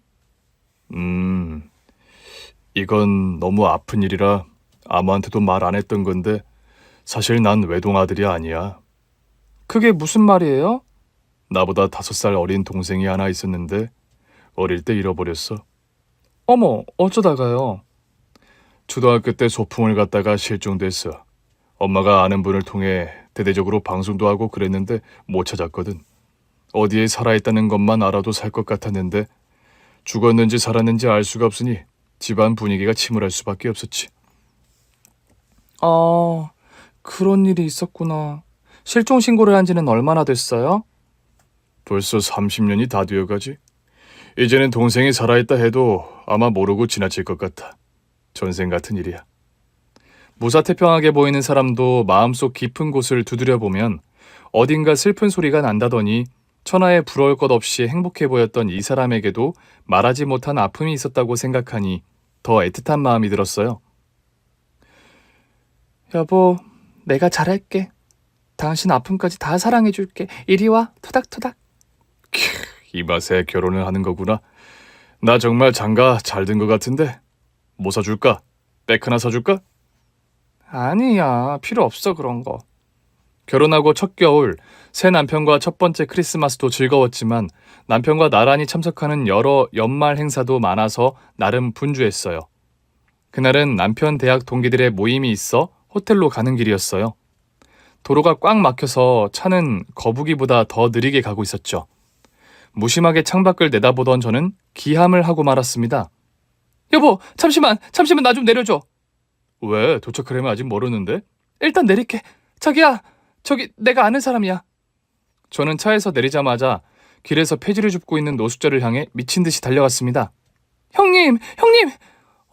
이건 너무 아픈 일이라 아무한테도 말 안 했던 건데 사실 난 외동아들이 아니야. 그게 무슨 말이에요? 나보다 5살 어린 동생이 하나 있었는데 어릴 때 잃어버렸어. 어머, 어쩌다가요? 초등학교 때 소풍을 갔다가 실종됐어. 엄마가 아는 분을 통해 대대적으로 방송도 하고 그랬는데 못 찾았거든. 어디에 살아있다는 것만 알아도 살 것 같았는데 죽었는지 살았는지 알 수가 없으니 집안 분위기가 침울할 수밖에 없었지. 아, 그런 일이 있었구나. 실종 신고를 한 지는 얼마나 됐어요? 벌써 30년이 다 되어가지. 이제는 동생이 살아있다 해도 아마 모르고 지나칠 것 같아. 전생 같은 일이야. 무사태평하게 보이는 사람도 마음속 깊은 곳을 두드려보면 어딘가 슬픈 소리가 난다더니 천하에 부러울 것 없이 행복해 보였던 이 사람에게도 말하지 못한 아픔이 있었다고 생각하니 더 애틋한 마음이 들었어요. 여보, 내가 잘할게. 당신 아픔까지 다 사랑해줄게. 이리 와, 토닥토닥. 이 맛에 결혼을 하는 거구나. 나 정말 장가 잘 든 것 같은데 뭐 사줄까? 백 하나 사줄까? 아니야, 필요 없어 그런 거. 결혼하고 첫 겨울, 새 남편과 첫 번째 크리스마스도 즐거웠지만 남편과 나란히 참석하는 여러 연말 행사도 많아서 나름 분주했어요. 그날은 남편 대학 동기들의 모임이 있어 호텔로 가는 길이었어요. 도로가 꽉 막혀서 차는 거북이보다 더 느리게 가고 있었죠. 무심하게 창밖을 내다보던 저는 기함을 하고 말았습니다. 여보, 잠시만 나 좀 내려줘. 왜? 도착하려면 아직 멀었는데? 일단 내릴게. 자기야, 저기 내가 아는 사람이야. 저는 차에서 내리자마자 길에서 폐지를 줍고 있는 노숙자를 향해 미친 듯이 달려갔습니다. 형님,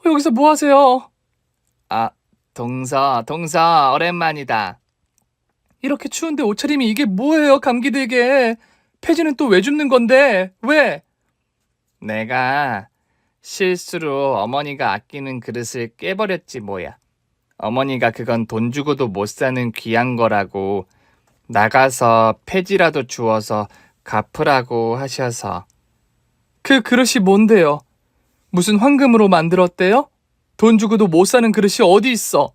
여기서 뭐 하세요? 아, 동서, 오랜만이다. 이렇게 추운데 옷차림이 이게 뭐예요, 감기 들게. 폐지는 또 왜 줍는 건데? 왜? 내가 실수로 어머니가 아끼는 그릇을 깨버렸지 뭐야. 어머니가 그건 돈 주고도 못 사는 귀한 거라고 나가서 폐지라도 주워서 갚으라고 하셔서. 그 그릇이 뭔데요? 무슨 황금으로 만들었대요? 돈 주고도 못 사는 그릇이 어디 있어?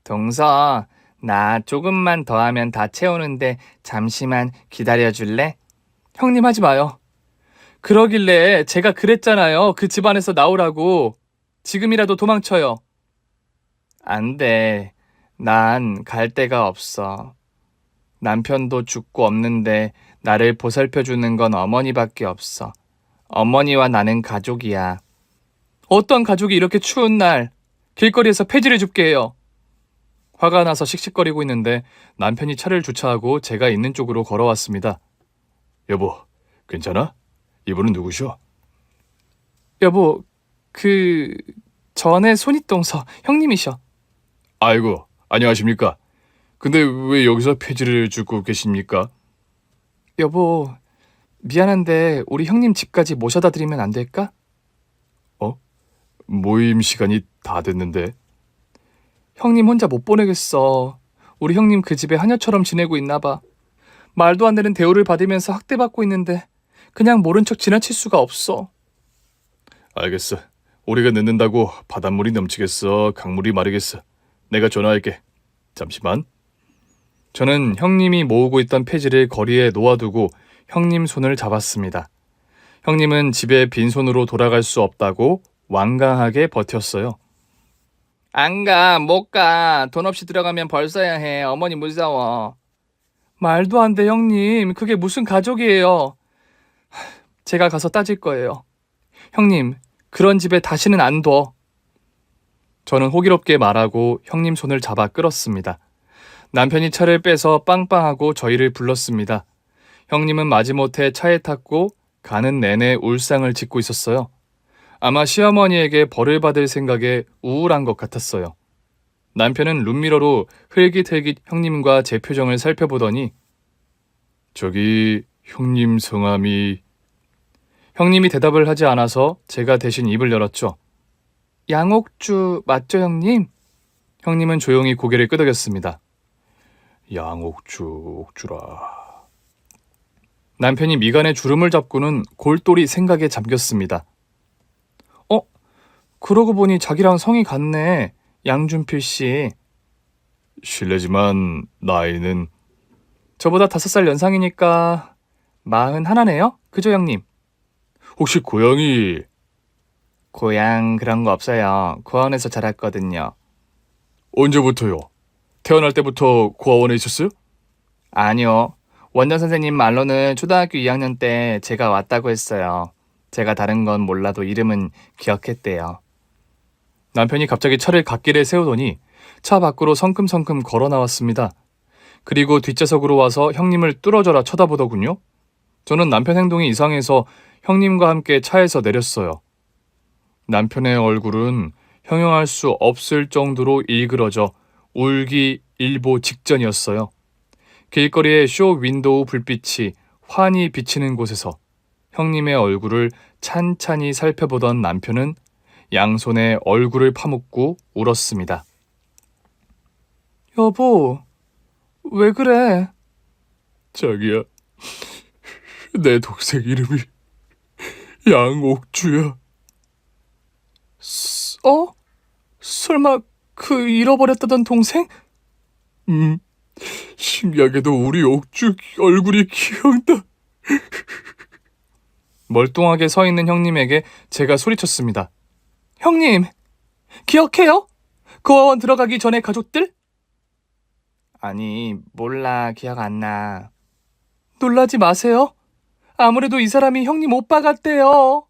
동서, 나 조금만 더 하면 다 채우는데 잠시만 기다려줄래? 형님 하지 마요. 그러길래 제가 그랬잖아요. 그 집안에서 나오라고. 지금이라도 도망쳐요. 안 돼. 난 갈 데가 없어. 남편도 죽고 없는데 나를 보살펴주는 건 어머니밖에 없어. 어머니와 나는 가족이야. 어떤 가족이 이렇게 추운 날 길거리에서 폐지를 줍게 해요. 화가 나서 씩씩거리고 있는데 남편이 차를 주차하고 제가 있는 쪽으로 걸어왔습니다. 여보, 괜찮아? 이분은 누구셔? 여보, 전에 손윗동서 형님이셔. 아이고, 안녕하십니까? 근데 왜 여기서 폐지를 줍고 계십니까? 여보, 미안한데 우리 형님 집까지 모셔다 드리면 안 될까? 모임 시간이 다 됐는데. 형님 혼자 못 보내겠어. 우리 형님 그 집에 하녀처럼 지내고 있나 봐. 말도 안 되는 대우를 받으면서 학대받고 있는데 그냥 모른 척 지나칠 수가 없어. 알겠어. 우리가 늦는다고 바닷물이 넘치겠어. 강물이 마르겠어. 내가 전화할게. 잠시만. 저는 형님이 모으고 있던 폐지를 거리에 놓아두고 형님 손을 잡았습니다. 형님은 집에 빈손으로 돌아갈 수 없다고 완강하게 버텼어요. 안 가, 못 가. 돈 없이 들어가면 벌 써야 해. 어머니 무서워. 말도 안 돼, 형님. 그게 무슨 가족이에요. 제가 가서 따질 거예요. 형님, 그런 집에 다시는 안 둬. 저는 호기롭게 말하고 형님 손을 잡아 끌었습니다. 남편이 차를 빼서 빵빵하고 저희를 불렀습니다. 형님은 마지못해 차에 탔고 가는 내내 울상을 짓고 있었어요. 아마 시어머니에게 벌을 받을 생각에 우울한 것 같았어요. 남편은 룸미러로 흘깃흘깃 형님과 제 표정을 살펴보더니 저기 형님 성함이... 형님이 대답을 하지 않아서 제가 대신 입을 열었죠. 양옥주 맞죠, 형님? 형님은 조용히 고개를 끄덕였습니다. 옥주라. 남편이 미간에 주름을 잡고는 골똘히 생각에 잠겼습니다. 그러고 보니 자기랑 성이 같네. 양준필 씨. 실례지만 나이는... 저보다 5살 연상이니까 41네요? 그죠, 형님? 혹시 고향이... 고향 그런 거 없어요. 고아원에서 자랐거든요. 언제부터요? 태어날 때부터 고아원에 있었어요? 아니요. 원장 선생님 말로는 초등학교 2학년 때 제가 왔다고 했어요. 제가 다른 건 몰라도 이름은 기억했대요. 남편이 갑자기 차를 갓길에 세우더니 차 밖으로 성큼성큼 걸어 나왔습니다. 그리고 뒷좌석으로 와서 형님을 뚫어져라 쳐다보더군요. 저는 남편 행동이 이상해서 형님과 함께 차에서 내렸어요. 남편의 얼굴은 형용할 수 없을 정도로 일그러져 울기 일보 직전이었어요. 길거리의 쇼 윈도우 불빛이 환히 비치는 곳에서 형님의 얼굴을 찬찬히 살펴보던 남편은 양손에 얼굴을 파묻고 울었습니다. 여보, 왜 그래? 자기야, 내 동생 이름이 양옥주야. 설마 그 잃어버렸다던 동생? 신기하게도 우리 옥주 얼굴이 기억나. 멀뚱하게 서 있는 형님에게 제가 소리쳤습니다. 형님, 기억해요? 고아원 들어가기 전에 가족들? 아니, 몰라. 기억 안 나. 놀라지 마세요. 아무래도 이 사람이 형님 오빠 같대요.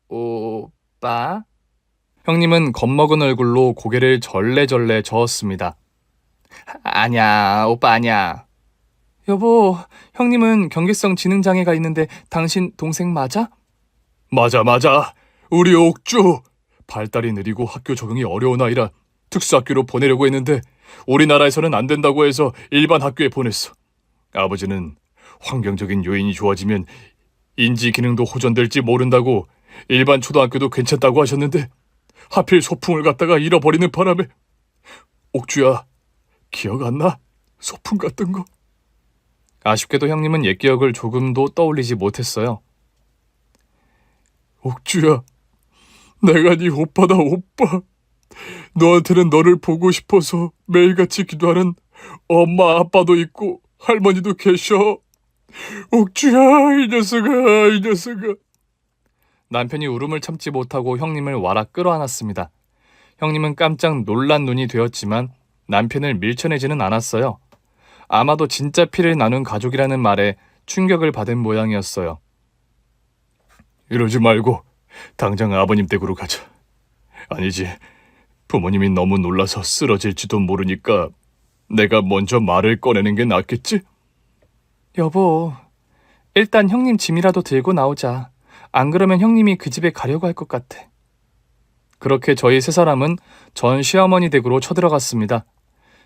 오빠? 형님은 겁먹은 얼굴로 고개를 절레절레 저었습니다. 아니야, 오빠 아니야. 여보, 형님은 경계성 지능장애가 있는데 당신 동생 맞아? 맞아. 우리 옥주. 발달이 느리고 학교 적응이 어려운 아이라 특수학교로 보내려고 했는데 우리나라에서는 안 된다고 해서 일반 학교에 보냈어. 아버지는 환경적인 요인이 좋아지면 인지 기능도 호전될지 모른다고 일반 초등학교도 괜찮다고 하셨는데 하필 소풍을 갖다가 잃어버리는 바람에. 옥주야, 기억 안 나? 소풍 갔던 거. 아쉽게도 형님은 옛 기억을 조금도 떠올리지 못했어요. 옥주야, 내가 네 오빠다, 오빠. 너한테는 너를 보고 싶어서 매일같이 기도하는 엄마 아빠도 있고 할머니도 계셔. 옥주야, 이 녀석아. 남편이 울음을 참지 못하고 형님을 와락 끌어안았습니다. 형님은 깜짝 놀란 눈이 되었지만 남편을 밀쳐내지는 않았어요. 아마도 진짜 피를 나눈 가족이라는 말에 충격을 받은 모양이었어요. 이러지 말고 당장 아버님 댁으로 가자. 아니지, 부모님이 너무 놀라서 쓰러질지도 모르니까 내가 먼저 말을 꺼내는 게 낫겠지? 여보, 일단 형님 짐이라도 들고 나오자. 안 그러면 형님이 그 집에 가려고 할 것 같아. 그렇게 저희 세 사람은 전 시어머니 댁으로 쳐들어갔습니다.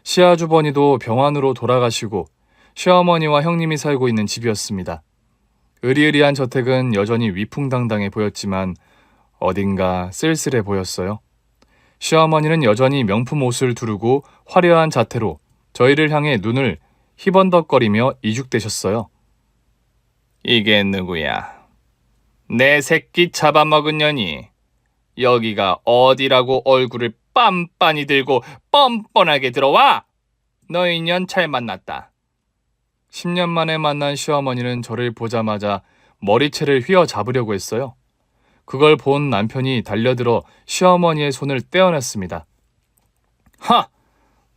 시아주버니도 병환으로 돌아가시고 시어머니와 형님이 살고 있는 집이었습니다. 으리으리한 저택은 여전히 위풍당당해 보였지만 어딘가 쓸쓸해 보였어요. 시어머니는 여전히 명품 옷을 두르고 화려한 자태로 저희를 향해 눈을 희번덕거리며 이죽대셨어요. 이게 누구야? 내 새끼 잡아먹은 년이 여기가 어디라고 얼굴을 빤빤히 들고 뻔뻔하게 들어와? 너희 년 잘 만났다. 10년 만에 만난 시어머니는 저를 보자마자 머리채를 휘어잡으려고 했어요. 그걸 본 남편이 달려들어 시어머니의 손을 떼어냈습니다. 하!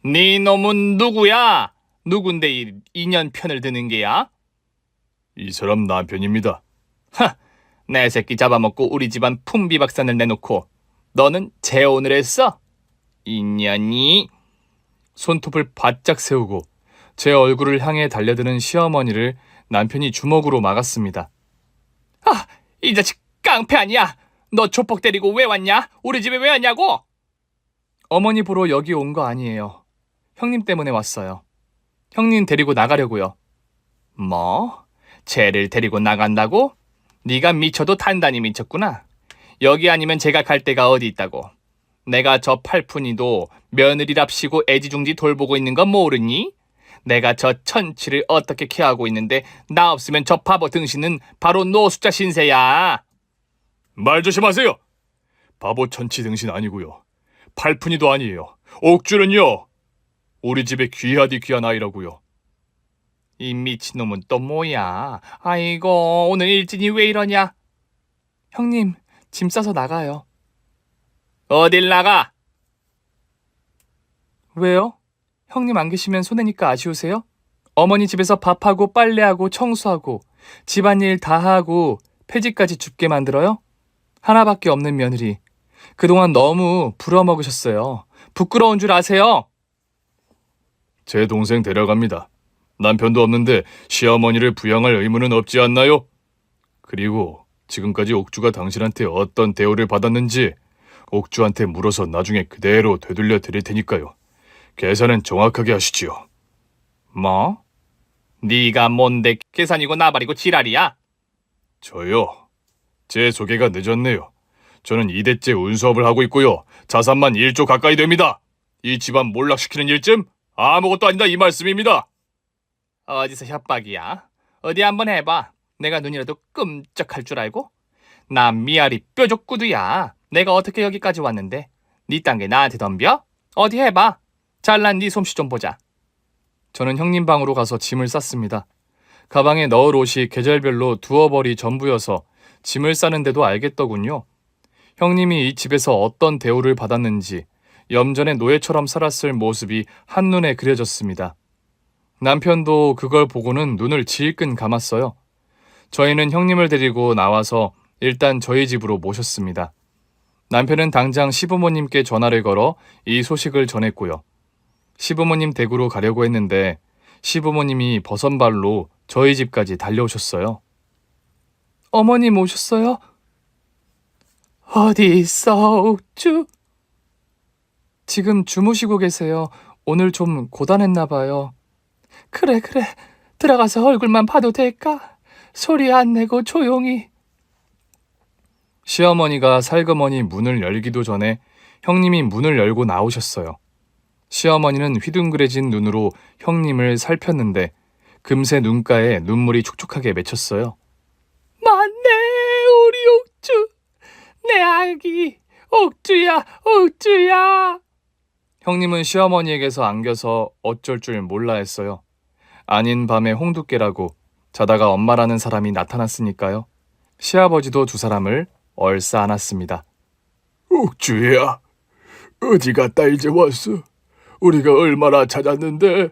네 놈은 누구야? 누군데 이 인연 편을 드는 게야? 이 사람 남편입니다. 하! 내 새끼 잡아먹고 우리 집안 품비박산을 내놓고 너는 재혼을 했어? 인연이? 손톱을 바짝 세우고 제 얼굴을 향해 달려드는 시어머니를 남편이 주먹으로 막았습니다. 아! 이 자식 깡패 아니야! 너 조폭 데리고 왜 왔냐? 우리 집에 왜 왔냐고? 어머니 보러 여기 온 거 아니에요. 형님 때문에 왔어요. 형님 데리고 나가려고요. 뭐? 쟤를 데리고 나간다고? 네가 미쳐도 단단히 미쳤구나. 여기 아니면 제가 갈 데가 어디 있다고. 내가 저 팔푼이도 며느리랍시고 애지중지 돌보고 있는 건 모르니? 내가 저 천치를 어떻게 케어하고 있는데 나 없으면 저 바보 등신은 바로 노숙자 신세야. 말 조심하세요. 바보 천치 등신 아니고요. 팔푼이도 아니에요. 옥주는요, 우리 집에 귀하디 귀한 아이라고요. 이 미친놈은 또 뭐야? 아이고, 오늘 일진이 왜 이러냐? 형님, 짐 싸서 나가요. 어딜 나가? 왜요? 형님 안 계시면 손해니까 아쉬우세요? 어머니 집에서 밥하고 빨래하고 청소하고 집안일 다 하고 폐지까지 줍게 만들어요? 하나밖에 없는 며느리. 그동안 너무 부려먹으셨어요. 부끄러운 줄 아세요? 제 동생 데려갑니다. 남편도 없는데 시어머니를 부양할 의무는 없지 않나요? 그리고 지금까지 옥주가 당신한테 어떤 대우를 받았는지 옥주한테 물어서 나중에 그대로 되돌려 드릴 테니까요. 계산은 정확하게 하시지요. 뭐? 네가 뭔데 계산이고 나발이고 지랄이야? 저요. 제 소개가 늦었네요. 저는 2대째 운수업을 하고 있고요. 자산만 1조 가까이 됩니다. 이 집안 몰락시키는 일쯤 아무것도 아니다 이 말씀입니다. 어디서 협박이야? 어디 한번 해봐. 내가 눈이라도 끔찍할 줄 알고? 나 미아리 뾰족구두야. 내가 어떻게 여기까지 왔는데? 니 딴 게 나한테 덤벼? 어디 해봐. 잘난 니 솜씨 좀 보자. 저는 형님 방으로 가서 짐을 쌌습니다. 가방에 넣을 옷이 계절별로 두어 벌이 전부여서 짐을 싸는데도 알겠더군요. 형님이 이 집에서 어떤 대우를 받았는지 염전의 노예처럼 살았을 모습이 한눈에 그려졌습니다. 남편도 그걸 보고는 눈을 질끈 감았어요. 저희는 형님을 데리고 나와서 일단 저희 집으로 모셨습니다. 남편은 당장 시부모님께 전화를 걸어 이 소식을 전했고요. 시부모님 댁으로 가려고 했는데 시부모님이 버선발로 저희 집까지 달려오셨어요. 어머님 오셨어요? 어디 있어, 옥주? 지금 주무시고 계세요. 오늘 좀 고단했나 봐요. 그래. 들어가서 얼굴만 봐도 될까? 소리 안 내고 조용히. 시어머니가 살그머니 문을 열기도 전에 형님이 문을 열고 나오셨어요. 시어머니는 휘둥그레진 눈으로 형님을 살폈는데 금세 눈가에 눈물이 촉촉하게 맺혔어요. 맞네, 우리 옥주. 내 아기, 옥주야. 형님은 시어머니에게서 안겨서 어쩔 줄 몰라 했어요. 아닌 밤에 홍두깨라고 자다가 엄마라는 사람이 나타났으니까요. 시아버지도 두 사람을 얼싸 안았습니다. 옥주야, 어디 갔다 이제 왔어? 우리가 얼마나 찾았는데?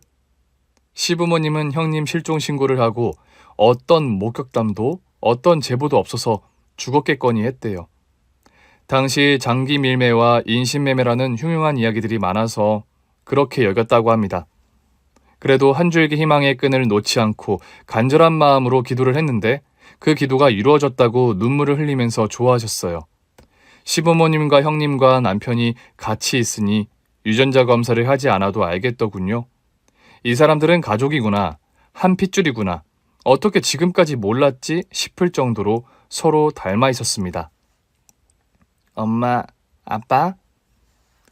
시부모님은 형님 실종 신고를 하고 어떤 목격담도 어떤 제보도 없어서 죽었겠거니 했대요. 당시 장기 밀매와 인신매매라는 흉흉한 이야기들이 많아서 그렇게 여겼다고 합니다. 그래도 한 줄기 희망의 끈을 놓지 않고 간절한 마음으로 기도를 했는데 그 기도가 이루어졌다고 눈물을 흘리면서 좋아하셨어요. 시부모님과 형님과 남편이 같이 있으니 유전자 검사를 하지 않아도 알겠더군요. 이 사람들은 가족이구나, 한 핏줄이구나, 어떻게 지금까지 몰랐지 싶을 정도로 서로 닮아 있었습니다. 엄마, 아빠?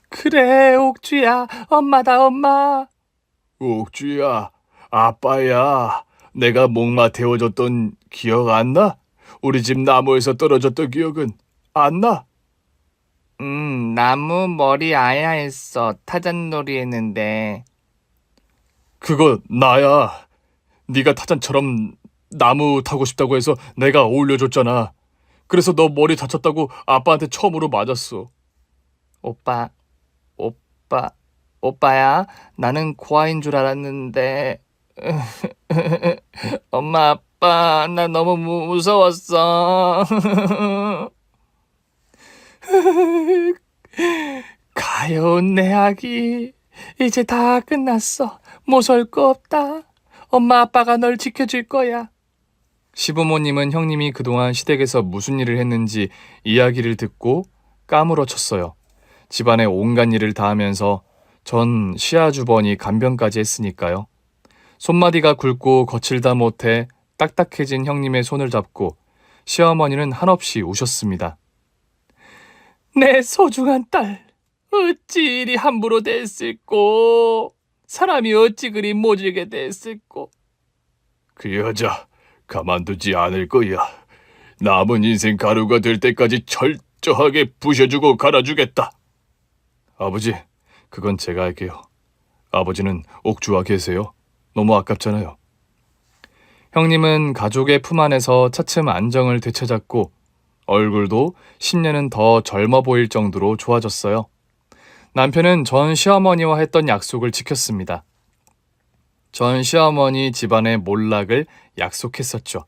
그래, 옥주야, 엄마다, 엄마. 옥주야, 아빠야. 내가 목마 태워줬던 기억 안 나? 우리 집 나무에서 떨어졌던 기억은 안 나? 나무 머리 아야 했어. 타잔놀이 했는데. 그거 나야. 네가 타잔처럼 나무 타고 싶다고 해서 내가 어울려줬잖아. 그래서 너 머리 다쳤다고 아빠한테 처음으로 맞았어. 오빠야. 나는 고아인 줄 알았는데. 엄마, 아빠, 나 너무 무서웠어. 가여운 내 아기, 이제 다 끝났어. 무서울 거 없다. 엄마, 아빠가 널 지켜줄 거야. 시부모님은 형님이 그동안 시댁에서 무슨 일을 했는지 이야기를 듣고 까무러쳤어요. 집안에 온갖 일을 다 하면서 전 시아주번이 간병까지 했으니까요. 손마디가 굵고 거칠다 못해 딱딱해진 형님의 손을 잡고 시어머니는 한없이 우셨습니다. 내 소중한 딸, 어찌 이리 함부로 됐을꼬. 사람이 어찌 그리 모질게 됐을꼬. 그 여자 가만두지 않을 거야. 남은 인생 가루가 될 때까지 철저하게 부셔주고 갈아주겠다. 아버지, 그건 제가 할게요. 아버지는 옥주와 계세요. 너무 아깝잖아요. 형님은 가족의 품 안에서 차츰 안정을 되찾았고 얼굴도 10년은 더 젊어 보일 정도로 좋아졌어요. 남편은 전 시어머니와 했던 약속을 지켰습니다. 전 시어머니 집안의 몰락을 약속했었죠.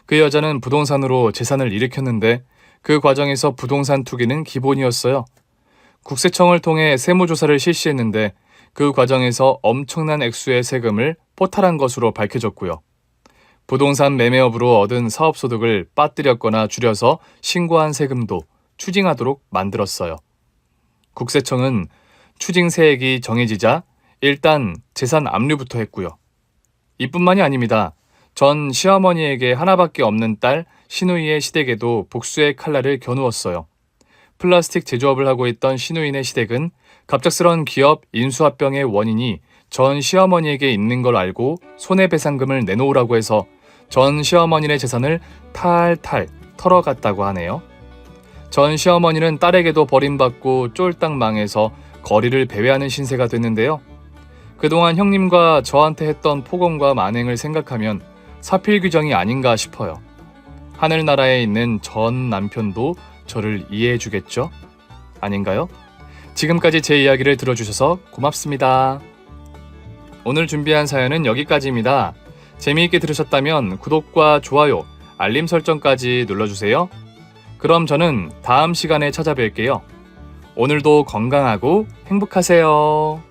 그 여자는 부동산으로 재산을 일으켰는데 그 과정에서 부동산 투기는 기본이었어요. 국세청을 통해 세무조사를 실시했는데 그 과정에서 엄청난 액수의 세금을 포탈한 것으로 밝혀졌고요. 부동산 매매업으로 얻은 사업소득을 빠뜨렸거나 줄여서 신고한 세금도 추징하도록 만들었어요. 국세청은 추징세액이 정해지자 일단 재산 압류부터 했고요. 이뿐만이 아닙니다. 전 시어머니에게 하나밖에 없는 딸 신우이의 시댁에도 복수의 칼날을 겨누었어요. 플라스틱 제조업을 하고 있던 신우이네 시댁은 갑작스런 기업 인수합병의 원인이 전 시어머니에게 있는 걸 알고 손해배상금을 내놓으라고 해서 전 시어머니네 재산을 탈탈 털어갔다고 하네요. 전 시어머니는 딸에게도 버림받고 쫄딱 망해서 거리를 배회하는 신세가 됐는데요. 그동안 형님과 저한테 했던 폭언과 만행을 생각하면 사필규정이 아닌가 싶어요. 하늘나라에 있는 전 남편도 저를 이해해 주겠죠? 아닌가요? 지금까지 제 이야기를 들어주셔서 고맙습니다. 오늘 준비한 사연은 여기까지입니다. 재미있게 들으셨다면 구독과 좋아요, 알림 설정까지 눌러주세요. 그럼 저는 다음 시간에 찾아뵐게요. 오늘도 건강하고 행복하세요.